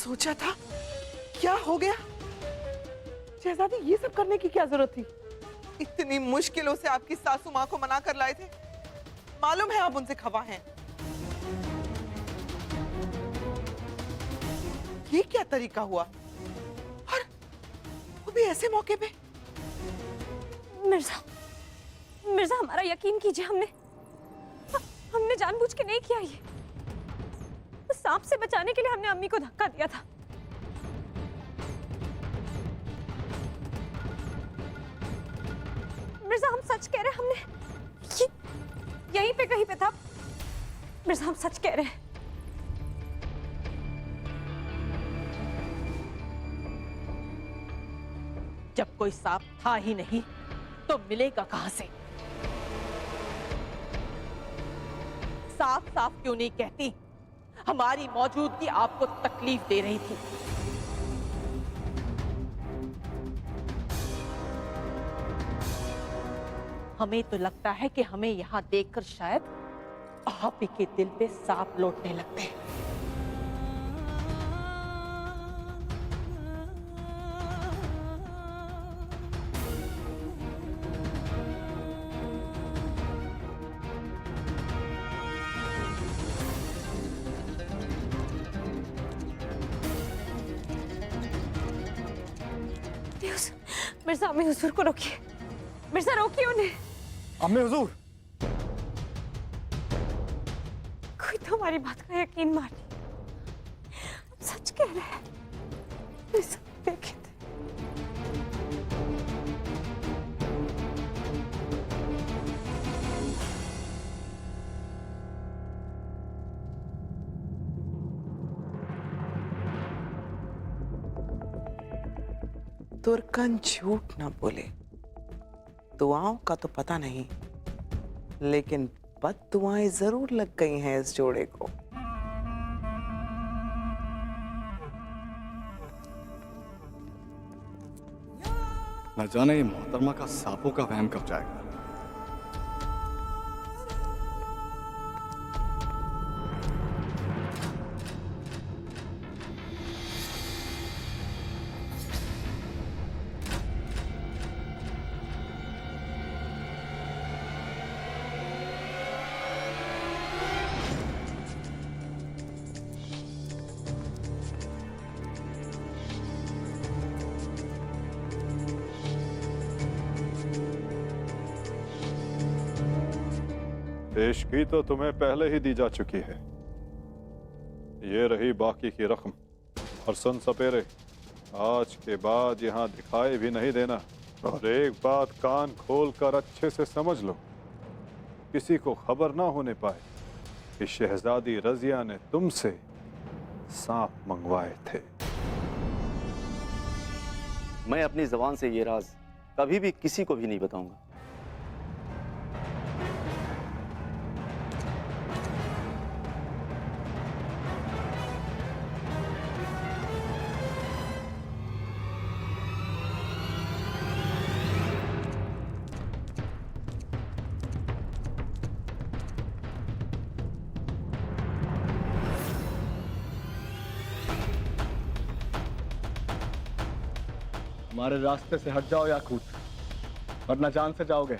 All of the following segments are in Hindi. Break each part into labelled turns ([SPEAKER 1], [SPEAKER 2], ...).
[SPEAKER 1] सोचा था, क्या हो गया? शहजादी, ये सब करने की क्या जरूरत थी? इतनी मुश्किलों से आपकी सासू माँ को मना कर लाए थे। मालूम है आप उनसे खफा हैं। ये क्या तरीका हुआ? और वो भी ऐसे मौके पे?
[SPEAKER 2] मिर्जा, मिर्जा हमारा यकीन कीजिए, हमने जानबूझ के नहीं किया ये। सांप से बचाने के लिए हमने अम्मी को धक्का दिया था। मिर्जा हम सच कह रहे हैं, हमने यहीं पे कहीं पे था। मिर्जा हम सच कह रहे हैं।
[SPEAKER 3] जब कोई सांप था ही नहीं तो मिलेगा कहां से? साफ साफ क्यों नहीं कहती हमारी मौजूदगी आपको तकलीफ दे रही थी? हमें तो लगता है कि हमें यहां देखकर शायद आप ही के दिल पे सांप लौटने लगते हैं।
[SPEAKER 2] मिर्जा, अम्मी हुजूर को रोकिए। मिर्जा रोकिए उन्हें।
[SPEAKER 4] अम्मी हुजूर,
[SPEAKER 2] कोई तो हमारी बात का यकीन माने। हम सच कह रहे हैं। मिर्जा देखे थे।
[SPEAKER 1] तुर्कन झूठ न बोले। दुआओं का तो पता नहीं, लेकिन बद्दुआएं जरूर लग गई हैं इस जोड़े को।
[SPEAKER 4] न जाने ये मोहतरमा का सांपों का वहम कब जाएगा।
[SPEAKER 5] पेशगी तो तुम्हें पहले ही दी जा चुकी है। ये रही बाकी की रकम। और सुन सपेरे, आज के बाद यहाँ दिखाई भी नहीं देना। और एक बात कान खोल कर अच्छे से समझ लो, किसी को खबर ना होने पाए कि शहजादी रजिया ने तुमसे सांप मंगवाए थे।
[SPEAKER 6] मैं अपनी जबान से ये राज कभी भी किसी को भी नहीं बताऊंगा।
[SPEAKER 4] हमारे रास्ते से हट जाओ याकूत, वरना जान से जाओगे।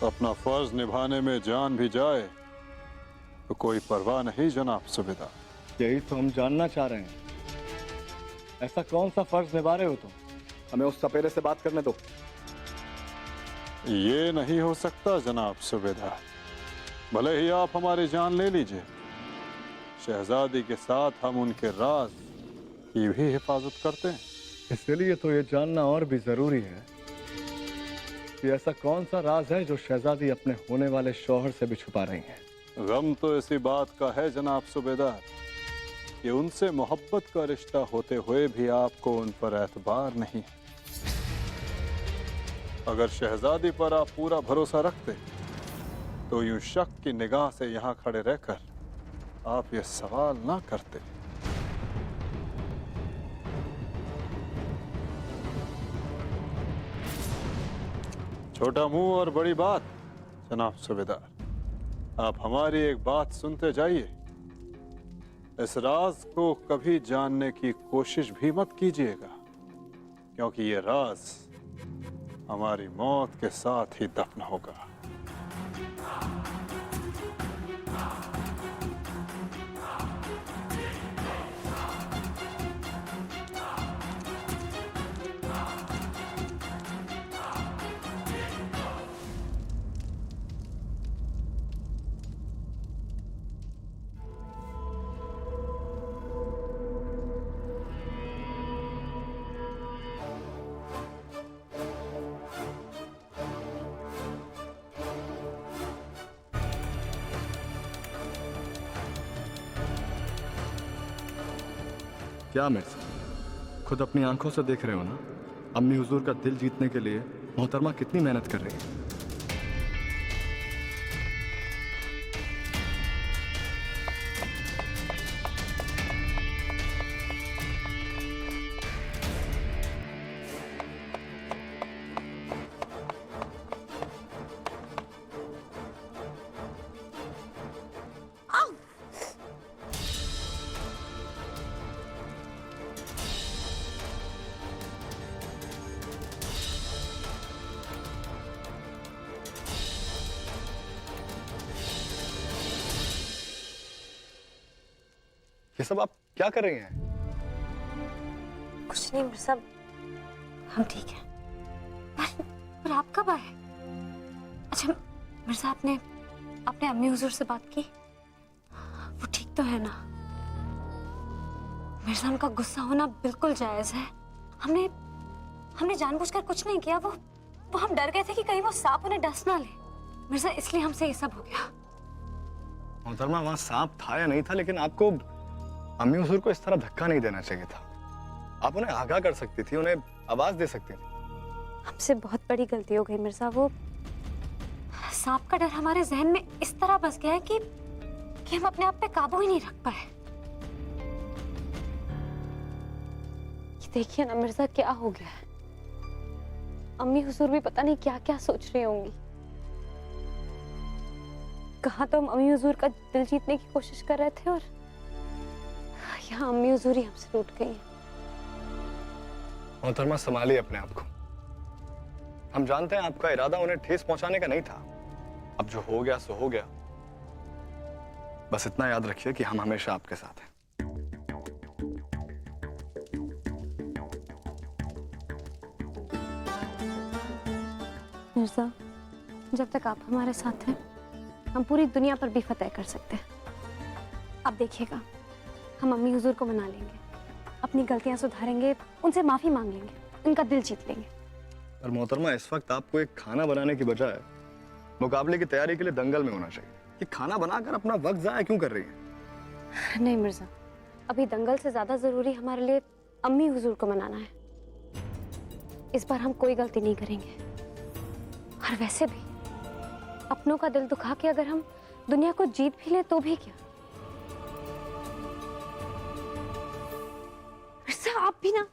[SPEAKER 5] अपना फर्ज निभाने में जान भी जाए तो कोई परवाह नहीं जनाब सूबेदार।
[SPEAKER 4] यही तो हम जानना चाह रहे हैं। ऐसा कौन सा फर्ज निभा रहे हो तुम? हमें उस सपेरे से बात करने दो।
[SPEAKER 5] ये नहीं हो सकता जनाब सूबेदार। भले ही आप हमारी जान ले लीजिए, शहजादी के साथ हम उनके राज की भी हिफाजत करते हैं।
[SPEAKER 4] इसलिए तो ये जानना और भी जरूरी है कि ऐसा कौन सा राज है जो शहजादी अपने होने वाले शौहर से भी छुपा रही हैं।
[SPEAKER 5] गम तो इसी बात का है जनाब सूबेदार कि उनसे मोहब्बत का रिश्ता होते हुए भी आपको उन पर एतबार नहीं है। अगर शहजादी पर आप पूरा भरोसा रखते तो यूं शक की निगाह से यहाँ खड़े रहकर आप ये सवाल ना करते। छोटा मुंह और बड़ी बात। जनाब सूबेदार, आप हमारी एक बात सुनते जाइए इस राज को कभी जानने की कोशिश भी मत कीजिएगा, क्योंकि ये राज हमारी मौत के साथ ही दफन होगा।
[SPEAKER 4] क्या मिर्जा, खुद अपनी आंखों से देख रहे हो ना, अम्मी हुजूर का दिल जीतने के लिए मोहतरमा कितनी मेहनत कर रही है। ये सब आप क्या कर रही हैं?
[SPEAKER 2] कुछ नहीं मिर्जा, हम ठीक हैं। पर आप कब आए? अच्छा मिर्जा, आपने अम्मी हुजूर से बात की? वो ठीक तो है ना? मिर्जा, उनका गुस्सा होना बिल्कुल जायज है। हमने जानबूझकर कुछ नहीं किया। वो हम डर गए थे कि कहीं वो सांप उन्हें डस ना ले। मिर्जा, इसलिए हमसे ये सब हो गया।
[SPEAKER 4] मोहतरमा, वहां सांप था या नहीं था, लेकिन आपको अम्मी हुजूर को इस तरह धक्का नहीं देना चाहिए था। आप उन्हें आगाह कर सकती थी, उन्हें आवाज दे सकती थी।
[SPEAKER 2] हमसे बहुत बड़ी गलती हो गई मिर्जा। वो सांप का डर हमारे जहन में इस तरह बस गया है कि हम अपने आप पे काबू ही नहीं रख पाए। देखिए ना मिर्जा, क्या हो गया है। अम्मी हुजूर भी पता नहीं क्या क्या सोच रही होंगी। कहाँ तो हम अम्मी हुजूर का दिल जीतने की कोशिश कर रहे थे, और यहाँ अम्मी हुजूर ही हमसे रूठ गई हैं।
[SPEAKER 4] मोहतरमा, संभालिए अपने आप को। हम जानते हैं आपका इरादा उन्हें ठेस पहुंचाने का नहीं था। अब जो हो गया सो हो गया। बस इतना याद रखिए कि हम हमेशा आपके साथ हैं।
[SPEAKER 2] मिर्जा, जब तक आप हमारे साथ हैं, हम पूरी दुनिया पर भी फतेह कर सकते हैं। अब देखिएगा, हम अम्मी हुजूर को मना लेंगे, अपनी गलतियां सुधारेंगे, उनसे माफी मांग लेंगे, उनका दिल जीत लेंगे।
[SPEAKER 4] और मोहतरमा, इस वक्त आपको एक खाना बनाने की बजाय मुकाबले की तैयारी के लिए दंगल में होना चाहिए। ये खाना बनाकर अपना वक्त जाया क्यों कर रही है?
[SPEAKER 2] नहीं मिर्जा, अभी दंगल से ज्यादा जरूरी हमारे लिए अम्मी हुजूर को मनाना है। इस बार हम कोई गलती नहीं करेंगे। और वैसे भी अपनों का दिल दुखा के अगर हम दुनिया को जीत भी लें तो भी क्या। मिर्जा, आप भी ना।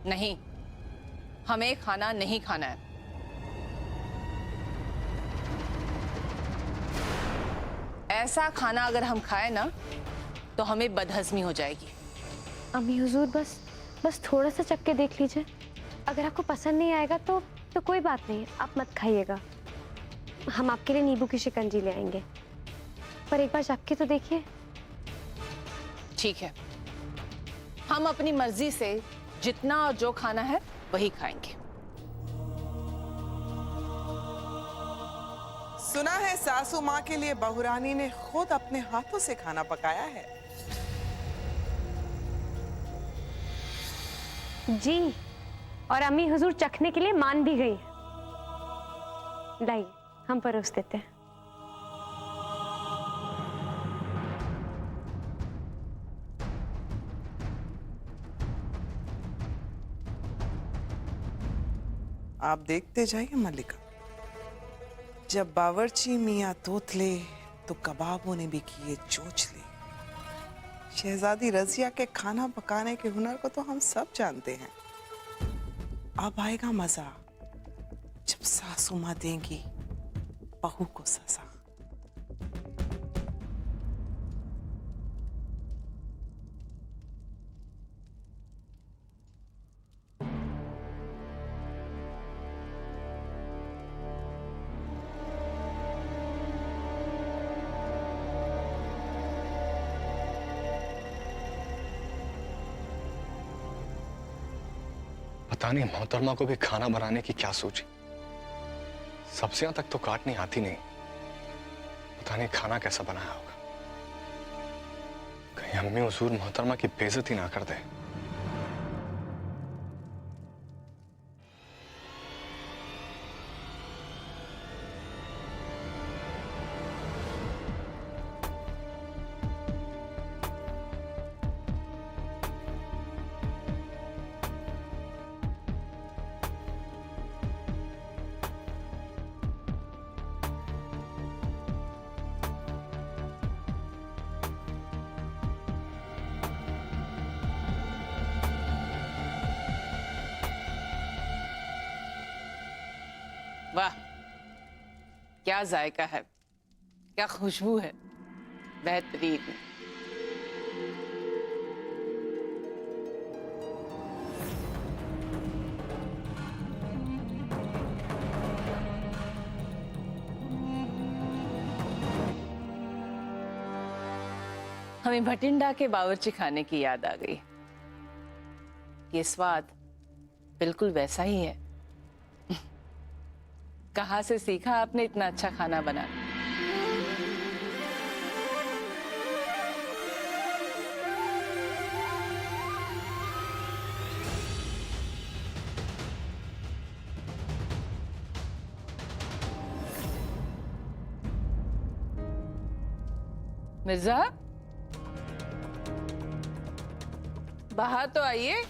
[SPEAKER 3] नहीं, हमें खाना नहीं खाना है। ऐसा खाना अगर हम खाए ना तो हमें बदहजमी हो जाएगी।
[SPEAKER 2] अम्मी हुजूर, बस थोड़ा सा चख के देख लीजिए। अगर आपको पसंद नहीं आएगा तो कोई बात नहीं, आप मत खाइएगा। हम आपके लिए नींबू की शिकंजी ले आएंगे। पर एक बार चख के तो देखिए।
[SPEAKER 3] ठीक है, हम अपनी मर्जी से जितना और जो खाना है वही खाएंगे।
[SPEAKER 1] सुना है सासू माँ के लिए बहुरानी ने खुद अपने हाथों से खाना पकाया है।
[SPEAKER 2] जी, और अम्मी हुजूर चखने के लिए मान भी गई। लाइए, हम परोस देते हैं।
[SPEAKER 1] आप देखते जाइए मल्लिका, जब बावर्ची मियाँ तोतले तो कबाबों ने भी किए चोचले। शहजादी रजिया के खाना पकाने के हुनर को तो हम सब जानते हैं। अब आएगा मजा जब सासू माँ देंगी बहू को सजा।
[SPEAKER 4] पता नहीं मोहतरमा को भी खाना बनाने की क्या सोची। सब्जियां तक तो काटनी आती नहीं, पता नहीं खाना कैसा बनाया होगा। कहीं अम्मी हुजूर मोहतरमा की बेइज्जती ना कर दे।
[SPEAKER 3] वाह, क्या जायका है, क्या खुशबू है, बेहतरीन। हमें भटिंडा के बावर्ची खाने की याद आ गई। ये स्वाद बिल्कुल वैसा ही है। कहाँ से सीखा आपने इतना अच्छा खाना बनाना? मिर्जा, बाहर तो आइए।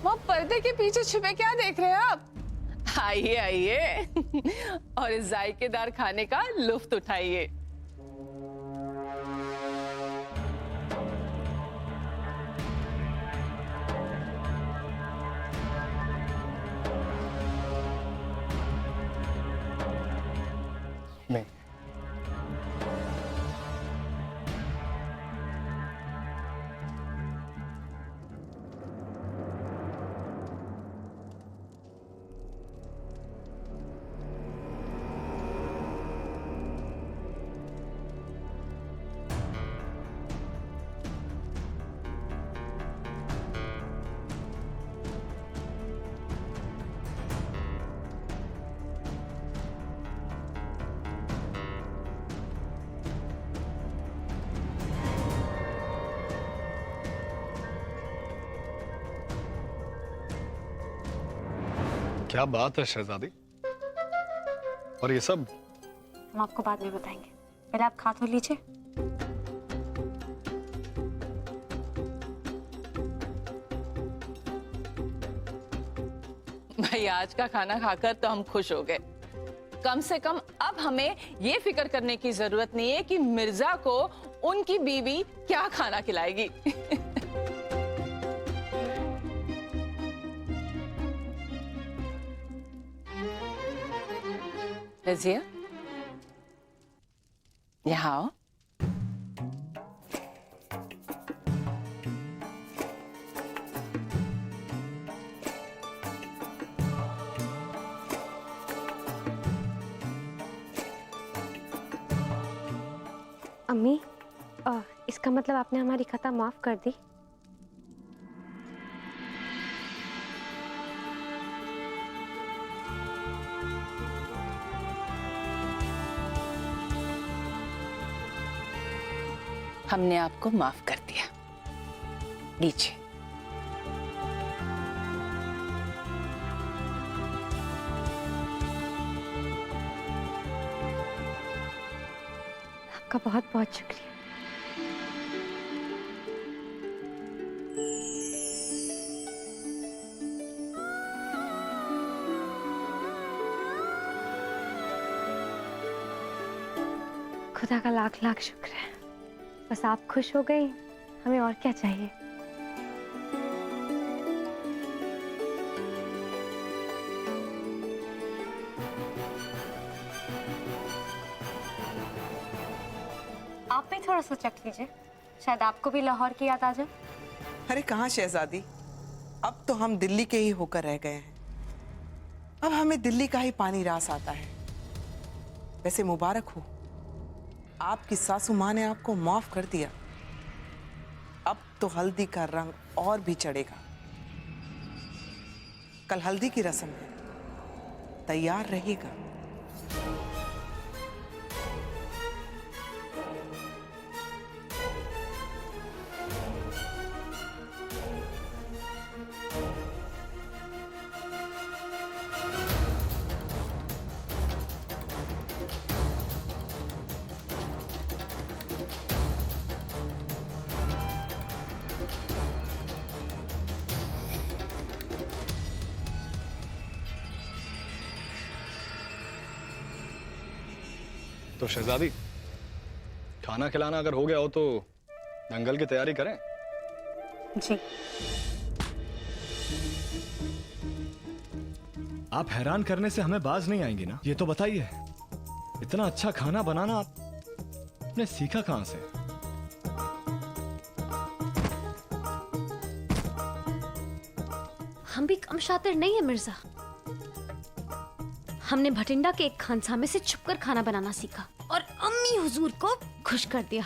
[SPEAKER 3] वहाँ पर्दे के पीछे छिपे क्या देख रहे हैं आप? आइए आइए और इस जायकेदार खाने का लुत्फ उठाइए।
[SPEAKER 4] नहीं, क्या बात है शहजादी। और ये सब?
[SPEAKER 2] हम आपको बाद में बताएंगे, पहले आप खा तो लीजिए।
[SPEAKER 3] भाई, आज का खाना खाकर तो हम खुश हो गए। कम से कम अब हमें ये फिक्र करने की जरूरत नहीं है कि मिर्जा को उनकी बीवी क्या खाना खिलाएगी। रजिया, यहाँ आओ।
[SPEAKER 2] अम्मी, इसका मतलब आपने हमारी खता माफ कर दी?
[SPEAKER 3] हमने आपको माफ कर दिया। लीजिए।
[SPEAKER 2] आपका बहुत बहुत शुक्रिया। खुदा का लाख लाख शुक्र है। बस आप खुश हो गई, हमें और क्या चाहिए। आप भी थोड़ा सा चख लीजिए, शायद आपको भी लाहौर की याद आ जाए।
[SPEAKER 1] अरे कहाँ शहजादी, अब तो हम दिल्ली के ही होकर रह गए हैं। अब हमें दिल्ली का ही पानी रास आता है। वैसे मुबारक हो, आपकी सासू माँ ने आपको माफ कर दिया। अब तो हल्दी का रंग और भी चढ़ेगा। कल हल्दी की रस्म है, तैयार रहिएगा।
[SPEAKER 4] तो शहजादी, खाना खिलाना अगर हो गया हो तो दंगल की तैयारी करें।
[SPEAKER 2] जी।
[SPEAKER 7] आप हैरान करने से हमें बाज नहीं आएंगी ना, ये तो बताइए। इतना अच्छा खाना बनाना आपने सीखा कहां से?
[SPEAKER 2] हम भी कम शातिर नहीं है मिर्जा। हमने भटिंडा के एक खानसा में से छुपकर खाना बनाना सीखा और अम्मी हुजूर को खुश कर दिया।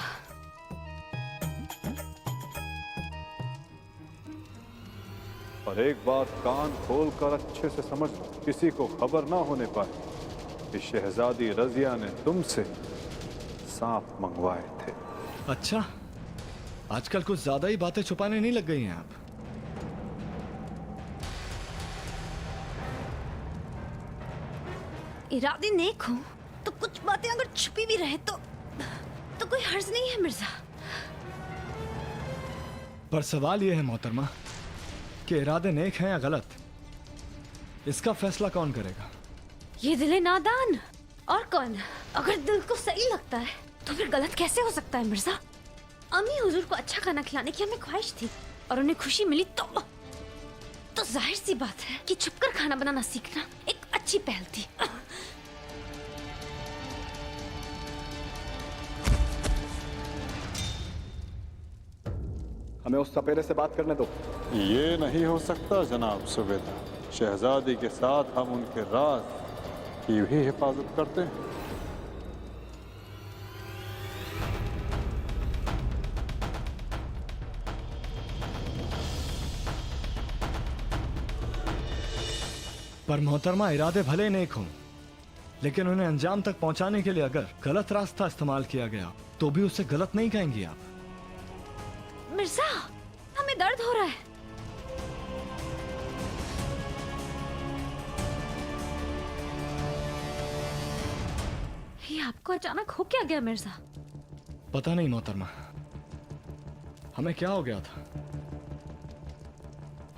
[SPEAKER 5] और एक बात कान खोल कर अच्छे से समझ लो, किसी को खबर ना होने पाए कि शहजादी रजिया ने तुमसे सांप मंगवाए थे।
[SPEAKER 7] अच्छा, आजकल कुछ ज्यादा ही बातें छुपाने नहीं लग गई हैं आप।
[SPEAKER 2] इरादे नेक हो तो कुछ बातें अगर छुपी भी रहे तो कोई हर्ज नहीं है मिर्जा।
[SPEAKER 7] पर सवाल यह है मोहतरमा कि इरादे नेक हैं या गलत, इसका फैसला कौन करेगा?
[SPEAKER 2] ये दिले नादान और कौन? अगर दिल को सही लगता है तो फिर गलत कैसे हो सकता है मिर्जा? अम्मी हुजूर को अच्छा खाना खिलाने की हमें ख्वाहिश थी और उन्हें खुशी मिली तो जाहिर सी बात है कि छुपकर खाना बनाना सीखना एक अच्छी पहल थी।
[SPEAKER 4] हमें उस सपेरे से बात करने दो।
[SPEAKER 5] ये नहीं हो सकता जनाब सुबेदार, शहजादी के साथ हम उनके राज की भी हिफाजत करते हैं।
[SPEAKER 7] पर मोहतरमा, इरादे भले नेक हों, लेकिन उन्हें अंजाम तक पहुंचाने के लिए अगर गलत रास्ता इस्तेमाल किया गया तो भी उसे गलत नहीं कहेंगी आप?
[SPEAKER 2] मिर्जा, हमें दर्द हो रहा है। ये आपको अचानक हो क्या गया मिर्जा?
[SPEAKER 7] पता नहीं मोहतरमा, हमें क्या हो गया था।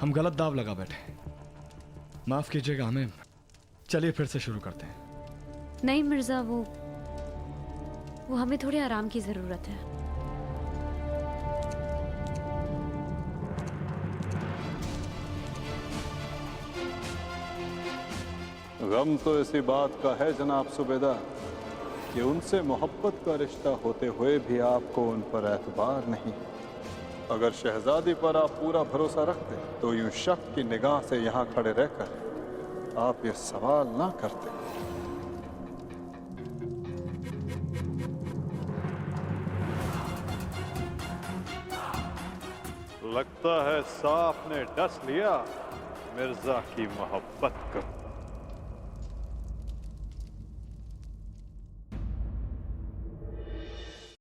[SPEAKER 7] हम गलत दाव लगा बैठे। माफ कीजिएगा हमें। चलिए फिर से शुरू करते हैं।
[SPEAKER 2] नहीं मिर्जा, वो हमें थोड़े आराम की जरूरत है।
[SPEAKER 5] गम तो इसी बात का है जनाब सुबेदार कि उनसे मोहब्बत का रिश्ता होते हुए भी आपको उन पर एतबार नहीं। अगर शहजादी पर आप पूरा भरोसा रखते तो यूं शक की निगाह से यहाँ खड़े रहकर आप ये सवाल ना करते। लगता है सांप ने डस लिया मिर्जा की मोहब्बत को।